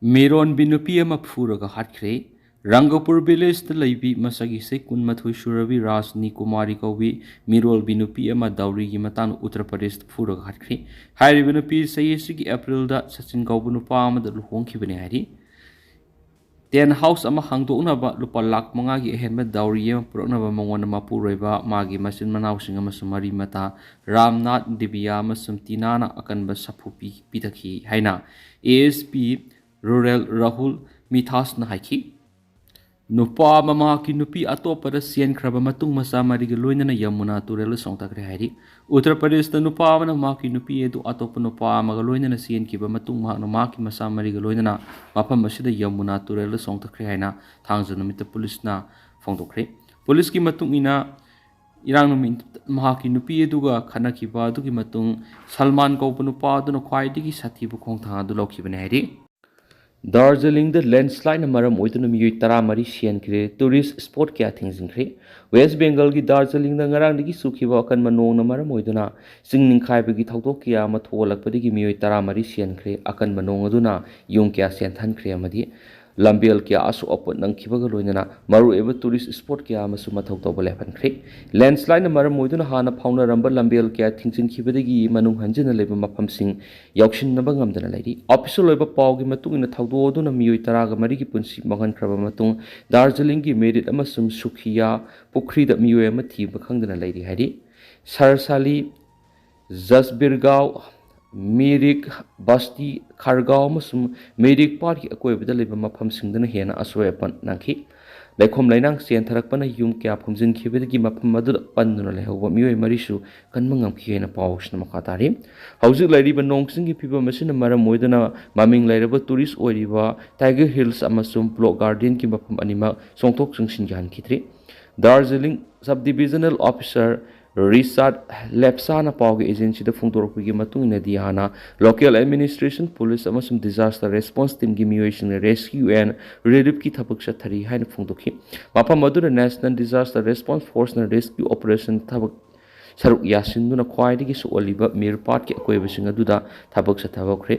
Mirolbi Nupi phuraga hatkhre Rangapur village the laibi masagi se kunmathui surabi Rajni Kumari Kawi Mirolbi Nupi Dauri Matang Uttar Pradesh phuraga hatkhre Hairibi Nupi sayesigi April da Sachin Kaubu Nupa the Luhonki Hari Ten house hangdoknaba lupa lakh mangagi ehenba dauri puroknaba mangwana mapureba magi masin manawsing amasum mari mata Ramnath Divya amasum Tinana akanba sapupi pitaki haina ASP Rural Rahul Mithas na haiki Nupa mahakki Nupi Atoppa chenkhraba matung macha mariga loinan Yamuna turel songtakre hari Uttar Pradesh da Nupa mahakki Nupi edu Atoppa Nupa amaga loinan chenkhiba matung mahakki macha mariga loinan mafam asida Yamuna turel songtakre haina thangja numita police na phongdokre police ki matung ina irang numit mahakki Nupi eduga khanakhiba adugi matung Salman kaupa nupa aduna khwaidigi sathibu khongthang adu lokhibane hari Darjeeling the landslide maram oituna miyoi taramari chenkhré tourist spot kya thingjingkhre West Bengal ki Darjeeling da ngarang digi sukhiba akan manong na maram oituna singninkhai bagi thawtok kya ma tholakpadigi miyoi taramari chenkhré akan manong aduna yung kya senthankhre amadi Lambial kya asu opot nang khibaga loinana maru eba tourist spot kya amasu mathau tawba lephankhre landslide na maram oiduna hana phauna ramba lambial kya thingchin khibadagi manung hanjina leba maphamsing yakshin naba ngamdana lairi official loiba pawgi matung ina thawdo aduna miyoi taraga mari gi punsi mangan khraba matung Darjeeling gi merit amasum sukhiya pukri da miyoi ama thiba khangdana lairi hari Sarsali Jasbirgaon Mirik Basti Khargaon amasum Mirik Park akoibada leba mafam singdana hena aswayapan nangki Laikom lainang sentharakpana yum kya phumjin khibadagi mafam adu panduna lehawba miyoi marisu kanmangam khiyena pawsna makatari hauzik lairiba nongsingi phiba masina maram moidana maming lairaba tourist oiriba Tiger Hills amasum Block Garden ki mafam anima songthok singsin jan khitri Darjeeling Subdivisional Officer Richard Lepsana Pawgi agency da phungtorpigi matung ina diana local administration police amasum disaster response team gi miyoi rescue and relief ki thabak sathari haina phungtokhi mafam aduna national disaster response force na rescue operation thabak saruk yasinduna khwaidigi su oliba mirpat ki akoibasing aduda thabak sathabakre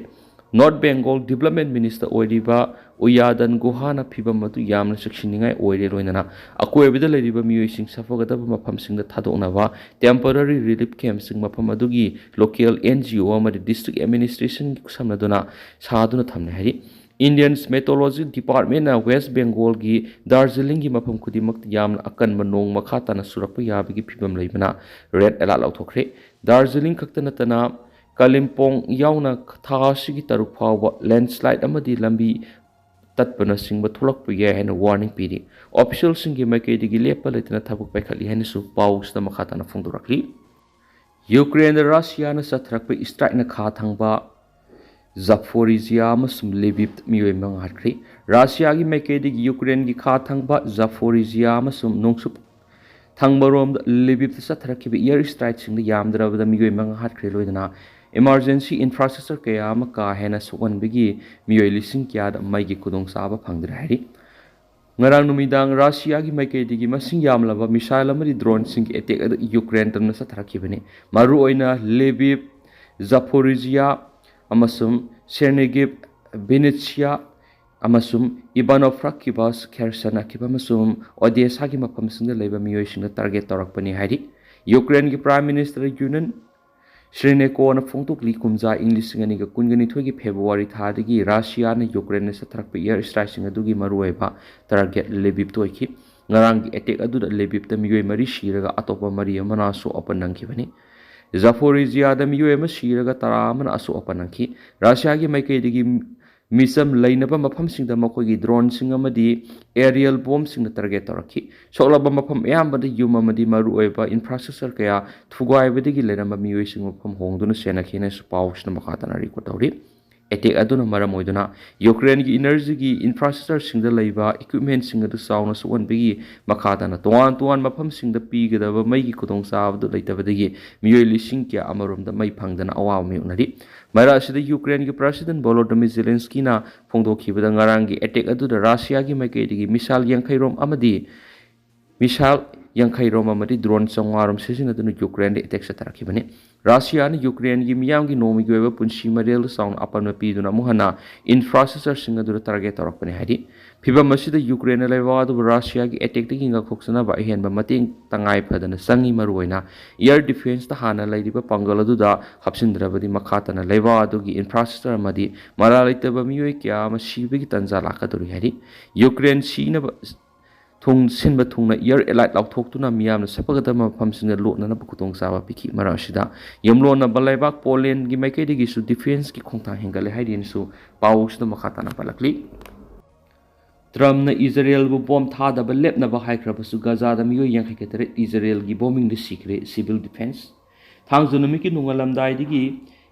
North Bengal Development Minister Oiriba Uyadan Guhana Piba Matu Yamna Sekshiningai Oire Loinana Akoibida Ladiba Muising Safogadaba Mapamsing the Tadonava temporary relief camp sing Mapamadugi local NGO Amadi district administration Samnadona Saduna Tamnahari Indians Meteorology Department na West Bengal gi Darjeeling gi mapam kudimak yamna akan manong makata na surakpa yabigi phibam leibana red alert lauthokre Darjeeling kaktana tana Kalimpong yauna thasigi taruk phawba landslide amadi lambi tatpana singba thulakpa ya hena warning piri official singi maikaidigi lepa letna thabuk paikhali hena su pausda makhata na phungdurakli Ukraine Russia na sathrakpa strike na kha thangba Zaporizhia amasum Lviv miyoi manghatkri Russia gi maikaidigi Ukraine gi kha thangba Zaporizhia amasum nongsup thangbarom Lviv sathrakkiba air strike singda yamdrabada miyoi manghatkri loidana emergency infrastructure kaya maka hena sukan bigi miyoi lising kya da mai gi kudong saba phangdra hari ngarang numidang Russia gi maikei digi masing yamlaba missile amari drone sing attack ad Ukraine tan sa tharakhibani maru oina Lviv Zaporizhia amasum Chernihiv Vinnytsia amasum Ivanovsk kibas Kherson akiba amasum Odessa gi mafam singda leiba miyoi singda target torakpani hari Ukraine gi prime minister Yunan Shrineko na phongtok li kumja English ngani ga kungani thogi February thadagi Russia na Ukraine sa thrakpa air strike singa dugi maruaiba target Lviv toiki ngarang gi attack adu da Lviv ta miyoi mari shiraga atopa mari amana so open nangkibani Zaporizhia da miyoi ma shiraga tara amana aso open nangki Russia gi maikai digi misam lainaba mafam singda makogi drone singa madi aerial bomb singda target torakhi soklaba mafam ayambada yuma madi maru oiba infrastructure kaya thugaibadigi leramba miyoi sing mafam hongduna sena khina su pawsna makatana record tawri attack aduna maram oiduna Ukraine gi energy gi infrastructure singda leiba equipment singa du sauna suwan bigi makatana tuan mafam singda pigadaba mai gi kudong sabdu leitabadigi miyoi lising kya amarom da mai phangdana awaw mi unari Mara asida Ukraine ki President Volodymyr Zelensky na phongdokhibada ngarang gi attack adu da Russia gi maikai digi missile 60 rom amadi missile yankhai rom amadi drone changwarom sisinaduna Ukraine de attack satarakibani Russia na Ukraine gi miyam gi nomi gi weba punshi marel sound apan piduna muhana infrastructure singadura target torakpani hadi phiba masida Ukraine lewa du Russia gi attack de ginga khoksana ba hen ba mating tangai phadana sangi maruina air defense ta hana laidiba pangal adu da hapsindrabadi makhatana lewa adu gi infrastructure amadi maralaita ba miyoi kya ma sibi gi tanza lakaduri hadi Ukraine sina thung sinba thungna air alert lauthokuna miyamna sapagadama phamsinga lotna bukutong sawa piki marasida yamlona balaibak Poland gi maikedi gi su defense ki khongta hengale haidin su pausna makhatana palakli Trump na Israel bu bom thada ba lepna ba haikraba su Gaza da miyo yang kheketare Israel gi bombing de sikre civil defense thangzunami ki nungalamdai digi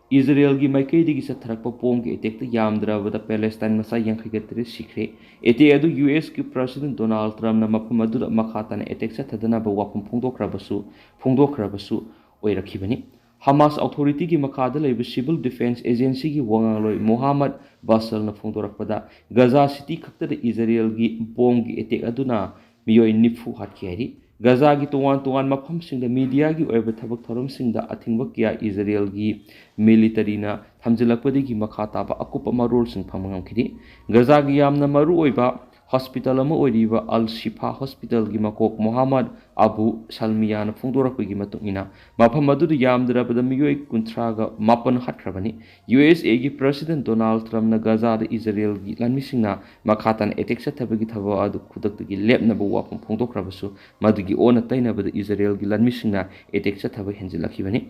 Israel gi maikei digi satharakpa pom ki attack ta yamdra da Palestine masa yang kheketare sikre ete adu US ki President Donald Trump na mapam adu makhatana attack sathadana ba wapum phungdokrabasu oirakhibani Hamas Authority ki makhada laiba Civil Defense Agency ki wangaloi Muhammad Basal na phongdorakpada Gaza City khakta de Israel gi bom gi attack aduna miyoi nifu hatkhre Gaza gi tuwan mafam singda media gi oiba thabak thorom singda athingba kya Israel gi military na thamjilakpadi gi makhata ba akupa marol sing phamangam khidi Gaza gi yamna maru oiba hospital ama oiriba Al Shifa Hospital gi makok Muhammad Abu Salmiya na phungdorakpa gi matungina mafam adu yamdra bada miyoi kuntraga mapan hatkrabani USA gi President Donald Trump na Gaza da Israel gi lanmisingna makhatan attack sathabagi thaba adu khudak gi lepna ba wapum phungdokrabasu madigi ona taina bada Israel gi lanmisingna attack sathaba henjilakibani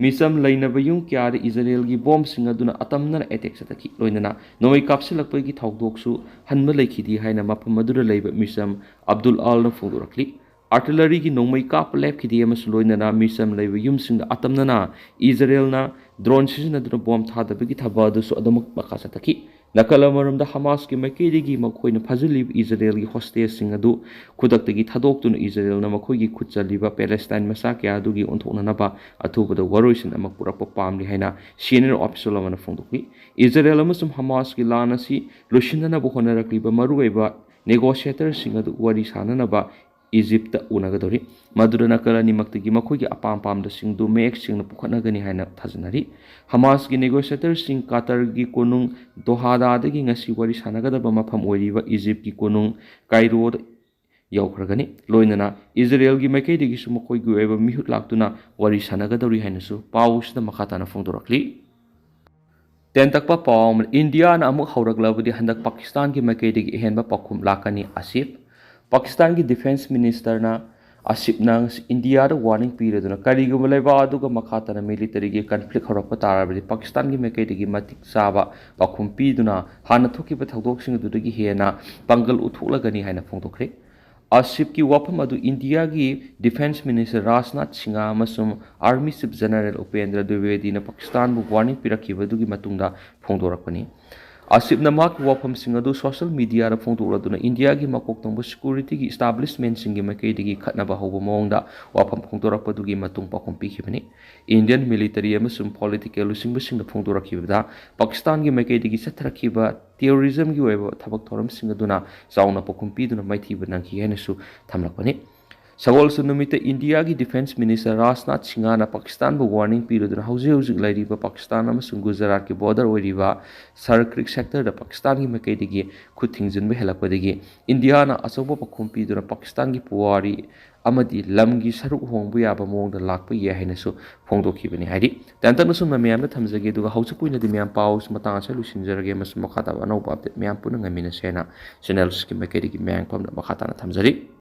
misam lainaba yung kyar Israel gi bomb singaduna atamna attack sataki loinana noi kapsilakpa gi thawdoksu hanma laikhidi haina mafam madura leiba misam Abdul Al na phungdorakli artillery gi nongmai kap lep khidi amas loinana misam leiba yum singda atamna Israel na drone sisinaduna bomb thada bagi thaba du su adamak bakasa taki Nakalamarumda Hamas ki maikedi gi makhoi na phajulib Israel gi hostage sing adu khudakta gi thadok tun Israel na makhoi gi khutchaliba Palestine masa kya adu gi onthokna na ba athuba da waroisin amak purakpa pamli haina senior official amana phongdokli Israel amasum Hamas ki lana si lushinna bu honarakliba maruweba negotiator sing adu wari sanana ba Egypt unagadori madurana kalani maktigi makhoi apam pam da sing du mek sing na pukhatna gani haina thajanari Hamas gi negotiator sing Qatar gi konung Doha da gi ngasi wari sanaga da ba mafam oiriba Egypt gi konung Cairo yaukragani loinana Israel gi maikei gi su makhoi gi eba mihut laktuna wari sanaga dori haina su paus da makhatana phongdorakli tentakpa pawm India na amuk hauраglabudi handak Pakistan gi maikei gi henba pakhum lakani Asif Pakistan ki Defense Minister na Asif nang India da warning period na karigum leba aduga makhatana military gi conflict horakpa tarabadi Pakistan gi maikei gi matik saba pakhum pi duna hana thoki ba thawdok sing du gi hena pangal uthulagani haina phongdokre Asif ki wapam adu India gi Defense Minister Rajnath Singh amasum Army Chief General Upendra Dwivedi na Pakistan bu warning pirakhiba du gi matungda phongdorakpani Asif na mak wapam singadu social media ra phongdoraduna India gi makok tongba security gi establishment singi makai digi khatna ba hobo mongda wapam phongdorakpa du gi matung pakhum pikhibani Indian military amasum political singba singda phongdorakhibada Pakistan gi makai digi sathrakhiba terrorism gi weba thabak thoram singaduna chauna pakhum pi duna maithiba nangki hainasu thamlakpani Sagol sunumita India ki Defense Minister Rajnath Singh na Pakistan bu warning period hauji lairiba Pakistan amasung Gujarat ki border oiriba Sar Creek sector da Pakistan ki makai digi khuthingjin be helakpadagi India na asoba pakhum pi duna Pakistan ki puwari amadi lam gi saruk hongbu yaba mong da lakpa ye hainasu phongdokhibani haidi tantan sum miyam na thamjage duga hauchu puina di miyam paus matang sa lusinjarage mas makhata anau update miyam puna ngamina sena channel ski makai digi miyam pam da makhata na thamjari